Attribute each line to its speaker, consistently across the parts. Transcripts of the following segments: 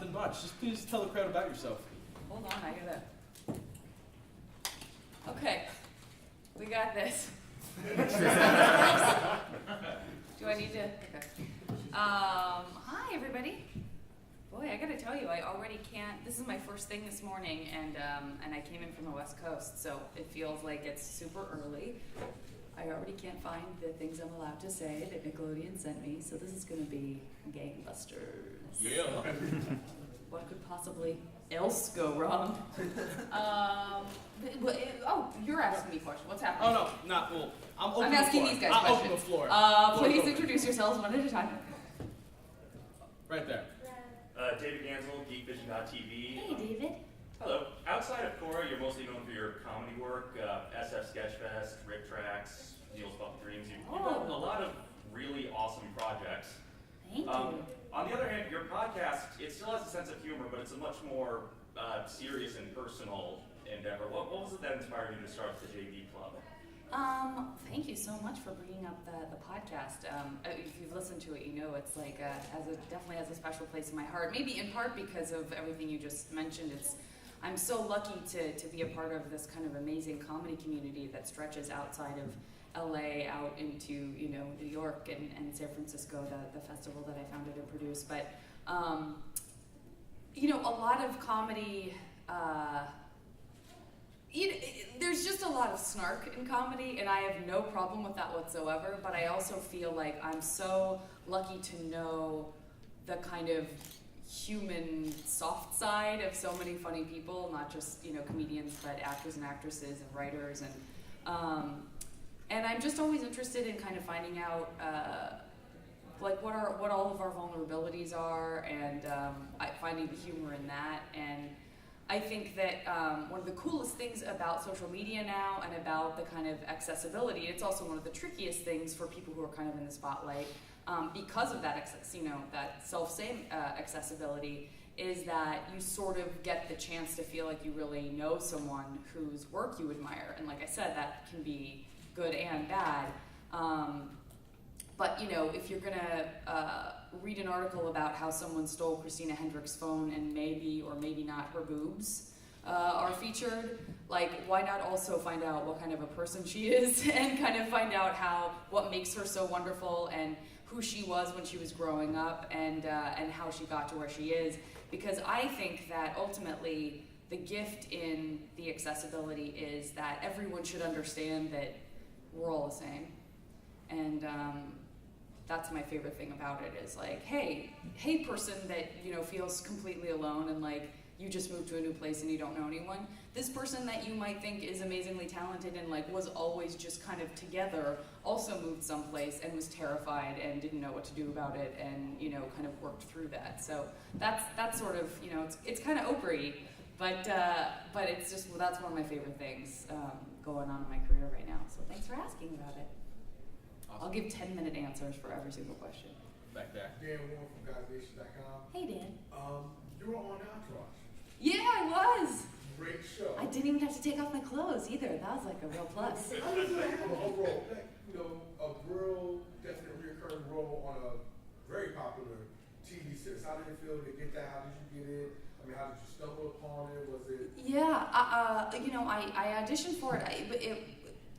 Speaker 1: Nothing much. Just please tell the crowd about yourself.
Speaker 2: Hold on, I gotta. Okay, we got this. Do I need to? Okay. Hi, everybody. Boy, I gotta tell you, I already can't. This is my first thing this morning, and I came in from the West Coast, so it feels like it's super early. I already can't find the things I'm allowed to say that Nickelodeon sent me, so this is gonna be gangbusters.
Speaker 1: Yeah.
Speaker 2: What could possibly else go wrong? You're asking me questions. What's happening?
Speaker 1: Oh, no, not well.
Speaker 2: I'm asking these guys
Speaker 1: I'll
Speaker 2: questions.
Speaker 1: open the floor.
Speaker 2: Please introduce yourselves one at a time.
Speaker 1: Right there.
Speaker 3: David Gansel, GeekVision.tv.
Speaker 2: Hey, David.
Speaker 3: Hello. Outside of Korra, you're mostly known for your comedy work, SF Sketchfest, Rip Tracks, Neil's Bucket Dreams. You've done a lot of really awesome projects.
Speaker 2: Thank you.
Speaker 3: On the other hand, your podcast, it still has a sense of humor, but it's a much more serious and personal endeavor. What was it that inspired you to start the JV Club?
Speaker 2: Thank you so much for bringing up the podcast. If you've listened to it, you know it's like definitely has a special place in my heart. Maybe in part because of everything you just mentioned. I'm so lucky to be a part of this kind of amazing comedy community that stretches outside of LA out into New York and San Francisco, the festival that I founded and produced. But a lot of comedy. There's just a lot of snark in comedy, and I have no problem with that whatsoever, but I also feel like I'm so lucky to know the kind of human soft side of so many funny people, not just comedians, but actors and actresses and writers, and I'm just always interested in kind of finding out what all of our vulnerabilities are, and finding the humor in that. And I think that one of the coolest things about social media now and about the kind of accessibility, it's also one of the trickiest things for people who are kind of in the spotlight because of that that self-same accessibility, is that you sort of get the chance to feel like you really know someone whose work you admire. And like I said, that can be good and bad. But if you're gonna read an article about how someone stole Christina Hendricks' phone and maybe or maybe not her boobs are featured, why not also find out what kind of a person she is and kind of find out what makes her so wonderful and who she was when she was growing up and how she got to where she is. Because I think that ultimately the gift in the accessibility is that everyone should understand that we're all the same. And that's my favorite thing about it, is hey person that feels completely alone and you just moved to a new place and you don't know anyone. This person that you might think is amazingly talented and was always just kind of together also moved someplace and was terrified and didn't know what to do about it and kind of worked through that. So that's sort of it's kind of Oprah-y, but it's just that's one of my favorite things going on in my career right now. So thanks for asking about it.
Speaker 1: Awesome.
Speaker 2: I'll give 10-minute answers for every single question.
Speaker 1: Back there.
Speaker 4: Dan Warren from GuysNation.com.
Speaker 2: Hey, Dan.
Speaker 4: You were on Entourage.
Speaker 2: Yeah, I was.
Speaker 4: Great show.
Speaker 2: I didn't even have to take off my clothes either. That was a real plus.
Speaker 4: How did you have a role? A real definite recurring role on a very popular TV series. How did it feel to get that? How did you get it? How did you stumble upon it? Was it?
Speaker 2: Yeah, I auditioned for it.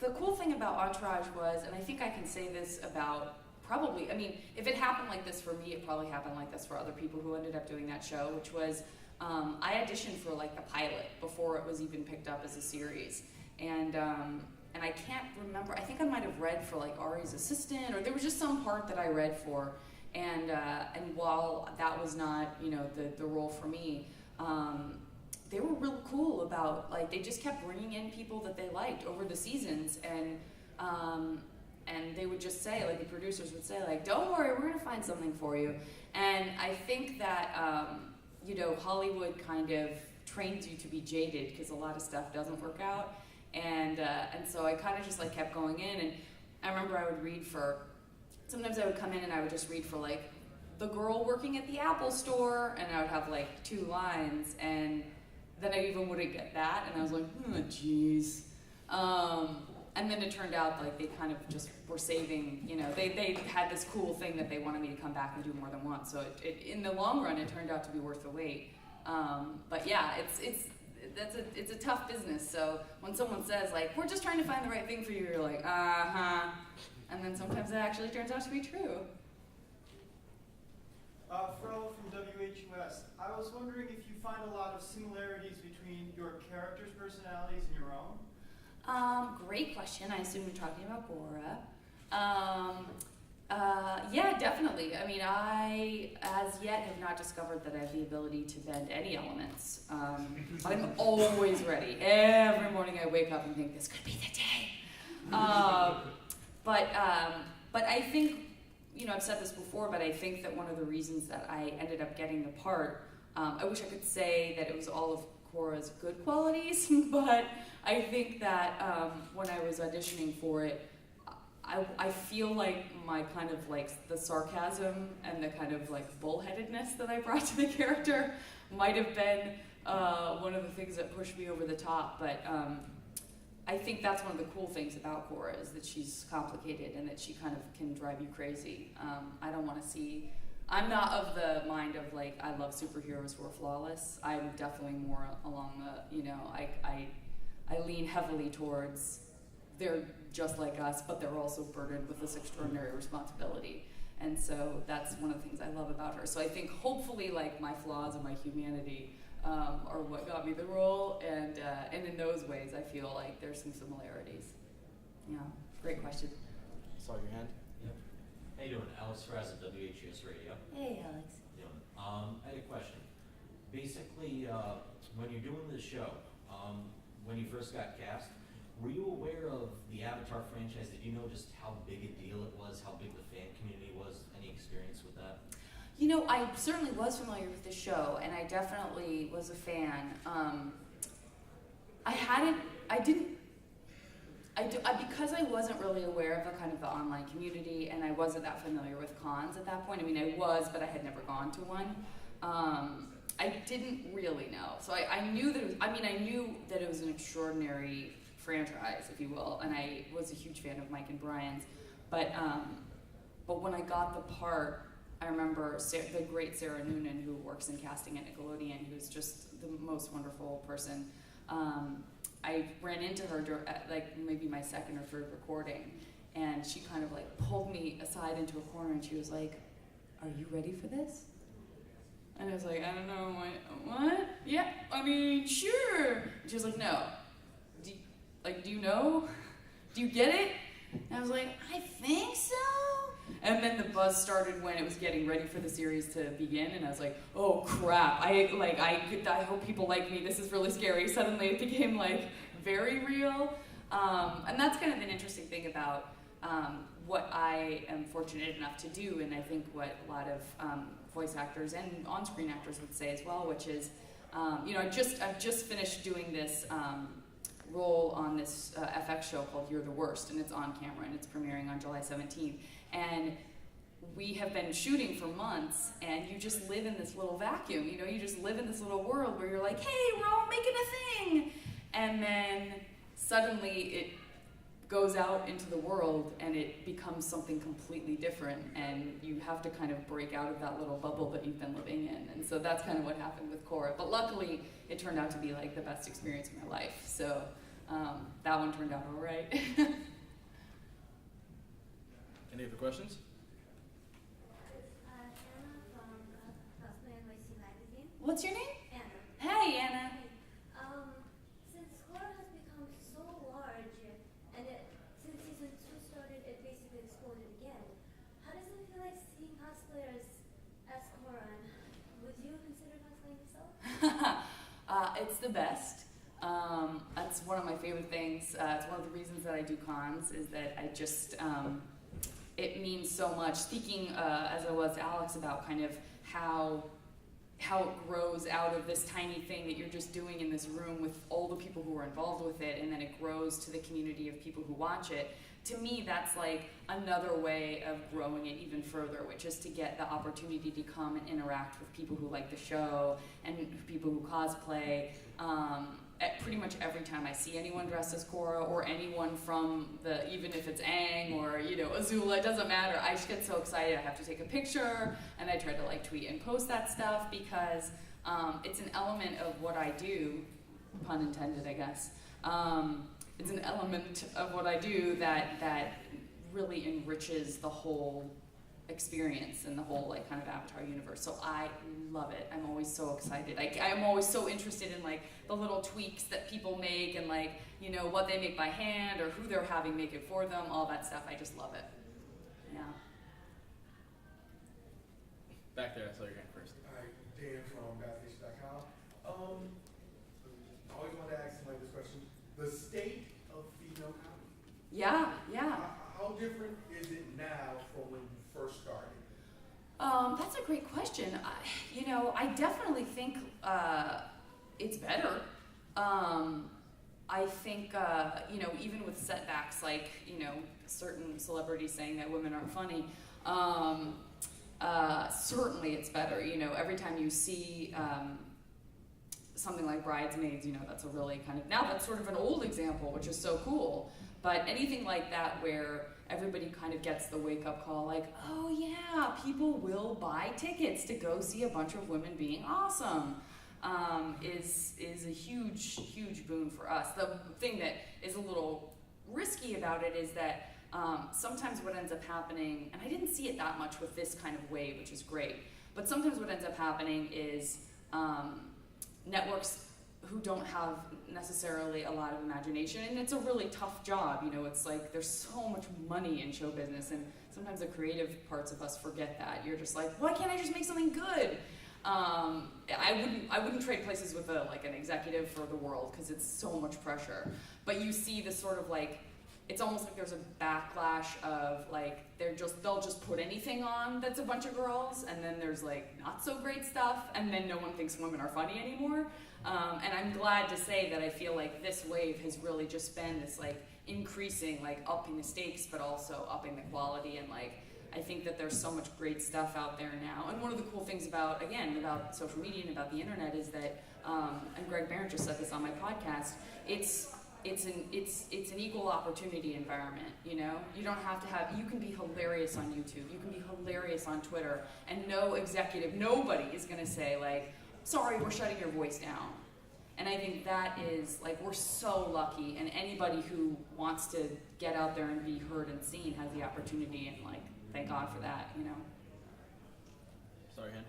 Speaker 2: The cool thing about Entourage was, and I think I can say this about probably, if it happened like this for me, it probably happened like this for other people who ended up doing that show, which was, I auditioned for the pilot before it was even picked up as a series. And I can't remember, I think I might have read for Ari's assistant, or there was just some part that I read for. And while that was not, the role for me, they were real cool about, they just kept bringing in people that they liked over the seasons, and they would just say, the producers would say, don't worry, we're gonna find something for you. And I think that, Hollywood kind of trains you to be jaded because a lot of stuff doesn't work out. And so I kind of just kept going in, and I remember I would read sometimes I would come in and I would just read for the girl working at the Apple store, and I would have 2 lines, and then I even wouldn't get that, and I was like, oh, geez. And then it turned out like they kind of just were saving, you know, they had this cool thing that they wanted me to come back and do more than once. So it in the long run, it turned out to be worth the wait. But yeah, it's a tough business. So when someone says like, we're just trying to find the right thing for you, you're like, uh-huh. And then sometimes it actually turns out to be true.
Speaker 5: Fro from WHUS. I was wondering if you find a lot of similarities between your characters' personalities and your own?
Speaker 2: Great question. I assume you're talking about Korra. Yeah, definitely. I mean, I, as yet, have not discovered that I have the ability to bend any elements. I'm always ready. Every morning I wake up and think, this could be the day. But I think, you know, I've said this before, but I think that one of the reasons that I ended up getting the part, I wish I could say that it was all of Korra's good qualities, but I think that when I was auditioning for it, I feel like my kind of like the sarcasm and the kind of like bullheadedness that I brought to the character might have been one of the things that pushed me over the top, but I think that's one of the cool things about Korra is that she's complicated and that she kind of can drive you crazy. I don't want to see, I'm not of the mind of like, I love superheroes who are flawless. I'm definitely more along the, you know, I lean heavily towards they're just like us, but they're also burdened with this extraordinary responsibility. And so that's one of the things I love about her. So I think hopefully like my flaws and my humanity are what got me the role, and in those ways I feel like there's some similarities. Yeah, great question.
Speaker 1: Saw your hand.
Speaker 6: Yep. How you doing? Alex Raz at WHUS Radio.
Speaker 2: Hey, Alex.
Speaker 6: How you doing? I had a question. Basically, when you're doing the show, when you first got cast, were you aware of the Avatar franchise? Did you know just how big a deal it was, how big the fan community was? Any experience with that?
Speaker 2: You know, I certainly was familiar with the show, and I definitely was a fan. Because I wasn't really aware of the kind of the online community, and I wasn't that familiar with cons at that point. I mean, I was, but I had never gone to one. I didn't really know. So I knew that I knew that it was an extraordinary franchise, if you will, and I was a huge fan of Mike and Brian's. But when I got the part, I remember the great Sarah Noonan, who works in casting at Nickelodeon, who's just the most wonderful person. I ran into her at like maybe my second or third recording, and she kind of like pulled me aside into a corner, and she was like, "Are you ready for this?" And I was like, "I don't know, what? Yeah, I mean, sure." And she was like, "No. Do you know? Do you get it?" And I was like, "I think so." And then the buzz started when it was getting ready for the series to begin, and I was like, "Oh crap! I hope people like me. This is really scary." Suddenly, it became like very real, and that's kind of an interesting thing about what I am fortunate enough to do, and I think what a lot of voice actors and on-screen actors would say as well, which is, you know, I've just finished doing this role on this FX show called You're the Worst, and it's on camera, and it's premiering on July 17th. And we have been shooting for months, and you just live in this little vacuum, you know, you just live in this little world where you're like, hey, we're all making a thing. And then suddenly it goes out into the world and it becomes something completely different, and you have to kind of break out of that little bubble that you've been living in. And so that's kind of what happened with Korra. But luckily, it turned out to be like the best experience of my life. So that one turned out all right.
Speaker 1: Any other questions?
Speaker 7: Anna from Cosplay NYC magazine.
Speaker 2: What's your name?
Speaker 7: Anna.
Speaker 2: Hey, Anna.
Speaker 7: Since Korra has become so large, and since season 2 started, it basically exploded again. How does it feel like seeing cosplayers as Korra? And would you consider cosplaying yourself?
Speaker 2: It's the best. That's one of my favorite things. It's one of the reasons that I do cons, is that I just, it means so much. Speaking, as I was to Alex, about kind of how it grows out of this tiny thing that you're just doing in this room with all the people who are involved with it, and then it grows to the community of people who watch it. To me, that's like another way of growing it even further, which is to get the opportunity to come and interact with people who like the show and people who cosplay. pretty much every time I see anyone dressed as Korra or anyone from even if it's Aang or Azula, it doesn't matter. I just get so excited. I have to take a picture and I try to like tweet and post that stuff because it's an element of what I do, pun intended, I guess. It's an element of what I do that really enriches the whole experience and the whole like kind of Avatar universe. So I love it. I'm always so excited. I'm always so interested in like the little tweaks that people make and like what they make by hand or who they're having make it for them. All that stuff. I just love it. Yeah.
Speaker 1: Back there, I saw your hand first.
Speaker 4: Hi, Dan from BadFish.com. I always wanted to ask somebody this question. The state of female comedy.
Speaker 2: Yeah.
Speaker 4: How different is it now from when you first started?
Speaker 2: That's a great question. I definitely think it's better. I think, even with setbacks like, certain celebrities saying that women aren't funny, certainly it's better. Every time you see something like Bridesmaids, that's a really now that's sort of an old example, which is so cool. But anything like that where everybody kind of gets the wake-up call, like, oh yeah, people will buy tickets to go see a bunch of women being awesome, is a huge boon for us. The thing that is a little risky about it is that sometimes what ends up happening, and I didn't see it that much with this kind of wave, which is great, but sometimes what ends up happening is networks who don't have necessarily a lot of imagination, and it's a really tough job. It's like there's so much money in show business, and sometimes the creative parts of us forget that. You're just like, why can't I just make something good? I wouldn't trade places with an executive for the world because it's so much pressure. But you see this sort of like, it's almost like there's a backlash of like they'll just put anything on that's a bunch of girls, and then there's like not so great stuff, and then no one thinks women are funny anymore. And I'm glad to say that I feel like this wave has really just been this like increasing, like upping the stakes, but also upping the quality. And like I think that there's so much great stuff out there now. And one of the cool things about social media and about the internet is that, and Greg Barrett just said this on my podcast, it's an equal opportunity environment. You don't have to you can be hilarious on YouTube, you can be hilarious on Twitter, and nobody is gonna say like, sorry, we're shutting your voice down. And I think that is, like, we're so lucky, and anybody who wants to get out there and be heard and seen has the opportunity, and, like, thank God for that,
Speaker 1: Sorry, hand.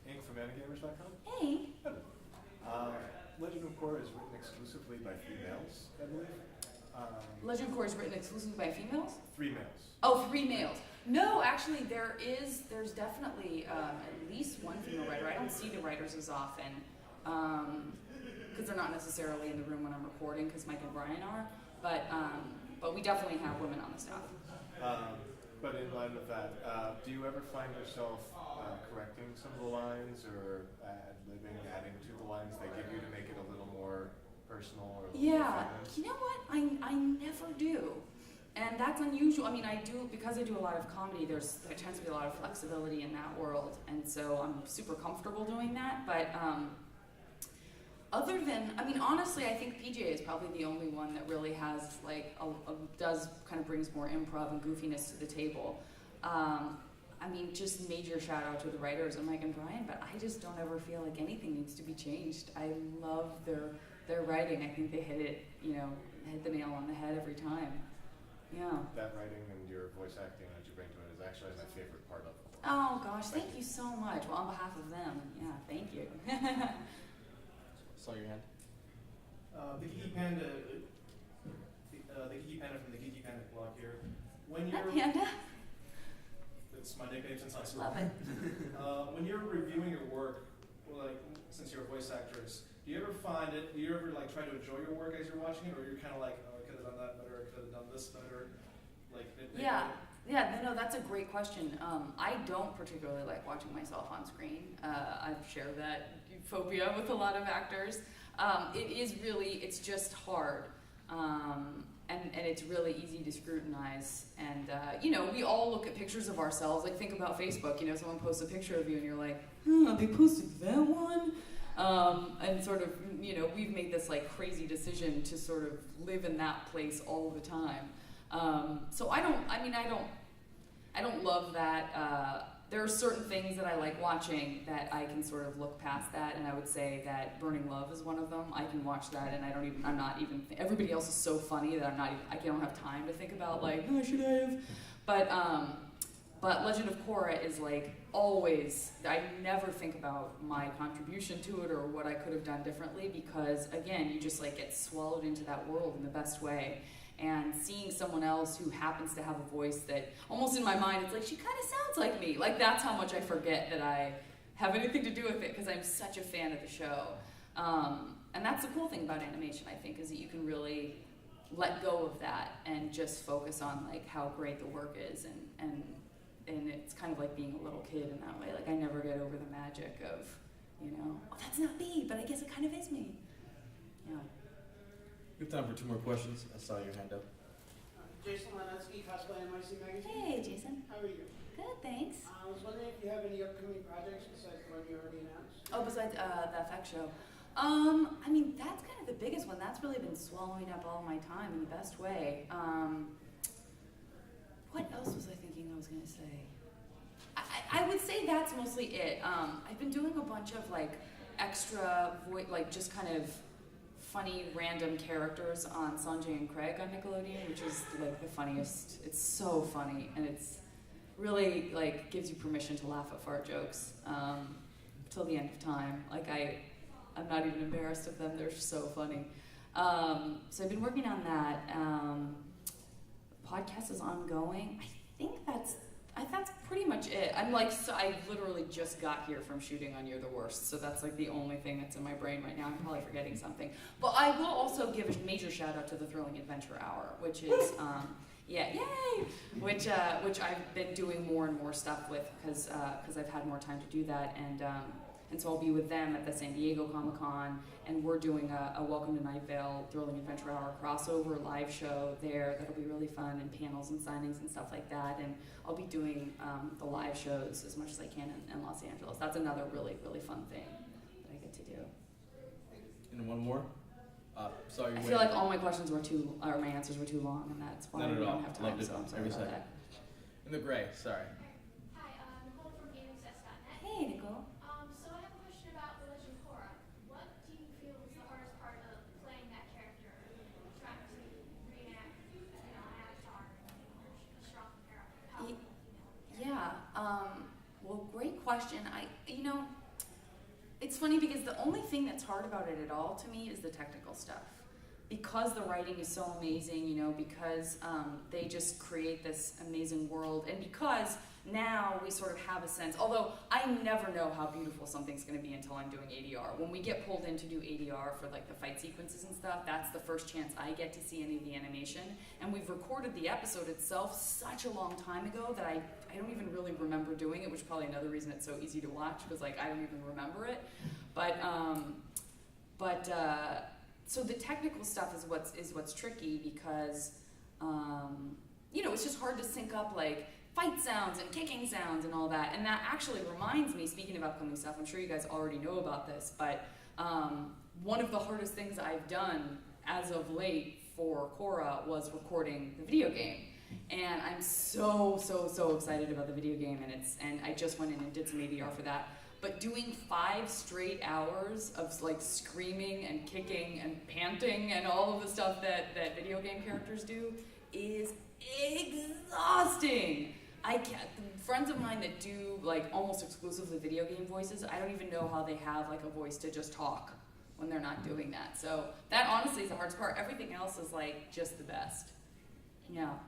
Speaker 8: Hank from Metagamers.com.
Speaker 2: Hey.
Speaker 8: Legend of Korra is written exclusively by females, I believe.
Speaker 2: Legend of Korra is written exclusively by females?
Speaker 8: 3 males.
Speaker 2: Oh, 3 males. No, actually, there's definitely at least one female writer. I don't see the writers as often, because they're not necessarily in the room when I'm recording, because Mike and Brian are, but we definitely have women on the staff.
Speaker 8: But in line with that, do you ever find yourself correcting some of the lines or ad-libbing, adding to the lines they give you to make it a little more personal or a little more feminist?
Speaker 2: You know what? I never do. And that's unusual. I mean, because I do a lot of comedy, there tends to be a lot of flexibility in that world. And so I'm super comfortable doing that. But honestly, I think PJ is probably the only one that really has, like, brings more improv and goofiness to the table. Just major shout out to the writers and Mike and Brian, but I just don't ever feel like anything needs to be changed. I love their writing. I think they hit the nail on the head every time. Yeah.
Speaker 8: That writing and your voice acting that you bring to it is actually my favorite part of it.
Speaker 2: Oh gosh, thank you so much. Well, on behalf of them, yeah, thank you.
Speaker 1: Saw your hand.
Speaker 5: The Geeky Panda, the Geeky Panda from the Geeky Panda blog here. When
Speaker 2: Hi,
Speaker 5: you're
Speaker 2: Panda.
Speaker 5: It's my nickname since high school.
Speaker 2: Love it.
Speaker 5: When you're reviewing your work, like since you're a voice actress, do you ever try to enjoy your work as you're watching it, or you're kind of like, oh, I could have done that better, I could have done this better, like
Speaker 2: No, that's a great question. I don't particularly like watching myself on screen. I've shared that phobia with a lot of actors. It's just hard. And it's really easy to scrutinize. And, we all look at pictures of ourselves. Like, think about Facebook. Someone posts a picture of you and you're like, they posted that one? And sort of, you know, we've made this like crazy decision to sort of live in that place all the time. So I don't love that. There are certain things that I like watching that I can sort of look past that, and I would say that Burning Love is one of them. I can watch that, and everybody else is so funny that I don't have time to think about like, oh, should I have? But Legend of Korra is like always, I never think about my contribution to it or what I could have done differently, because again, you just like get swallowed into that world in the best way. And seeing someone else who happens to have a voice that almost in my mind, it's like, she kind of sounds like me. Like that's how much I forget that I have anything to do with it, because I'm such a fan of the show. And that's the cool thing about animation, I think, is that you can really let go of that and just focus on like how great the work is, and it's kind of like being a little kid in that way. Like I never get over the magic of, you know, oh, that's not me, but I guess it kind of is me. Yeah.
Speaker 1: We have time for 2 more questions. I saw your hand up.
Speaker 9: Jason Lenetsky, Cosplay NYC Magazine.
Speaker 2: Hey, Jason.
Speaker 9: How are you?
Speaker 2: Good, thanks.
Speaker 9: I was wondering if you have any upcoming projects besides the one you already announced.
Speaker 2: Oh, besides the effect show. I mean, that's kind of the biggest one. That's really been swallowing up all my time in the best way. What else was I thinking I was going to say? I would say that's mostly it. I've been doing a bunch of like extra, like just kind of funny random characters on Sanjay and Craig on Nickelodeon, which is like the funniest. It's so funny, and it's really like gives you permission to laugh at fart jokes till the end of time. Like I'm not even embarrassed of them. They're so funny. So I've been working on that. Podcast is ongoing. I think that's pretty much it. I literally just got here from shooting on You're the Worst, so that's like the only thing that's in my brain right now. I'm probably forgetting something. But I will also give a major shout out to the Thrilling Adventure Hour, which is, yay! Which I've been doing more and more stuff with because I've had more time to do that, and so I'll be with them at the San Diego Comic-Con, and we're doing a Welcome to Night Vale Thrilling Adventure Hour crossover live show there that'll be really fun, and panels and signings and stuff like that. And I'll be doing the live shows as much as I can in Los Angeles. That's another really, really fun thing that I get to do.
Speaker 1: And one more. Sorry.
Speaker 2: I feel like all my questions were my answers were too long, and that's why
Speaker 1: Not
Speaker 2: I
Speaker 1: at all.
Speaker 2: don't have time.
Speaker 1: Loved it.
Speaker 2: So I'm sorry
Speaker 1: Every
Speaker 2: about
Speaker 1: second.
Speaker 2: that.
Speaker 1: In the gray. Sorry.
Speaker 7: Hi, Nicole from GameSets.net.
Speaker 2: Hey, Nicole.
Speaker 7: So I have a question about The Legend of Korra. What do you feel is the hardest part of playing that character? Trying to reenact, an avatar, a strong character.
Speaker 2: Yeah. Well, great question. It's funny because the only thing that's hard about it at all to me is the technical stuff. Because the writing is so amazing, because they just create this amazing world, and because now we sort of have a sense, although I never know how beautiful something's going to be until I'm doing ADR. When we get pulled in to do ADR for like the fight sequences and stuff, that's the first chance I get to see any of the animation. And we've recorded the episode itself such a long time ago that I don't even really remember doing it, which is probably another reason it's so easy to watch, because like I don't even remember it. So the technical stuff is what's tricky, because it's just hard to sync up like fight sounds and kicking sounds and all that. And that actually reminds me, speaking of upcoming stuff, I'm sure you guys already know about this, but one of the hardest things I've done as of late for Korra was recording the video game. And I'm so excited about the video game, and I just went in and did some ADR for that. But doing 5 straight hours of like screaming and kicking and panting and all of the stuff that video game characters do is exhausting. Friends of mine that do like almost exclusively video game voices, I don't even know how they have like a voice to just talk when they're not doing that. So that honestly is the hardest part. Everything else is like just the best. Yeah.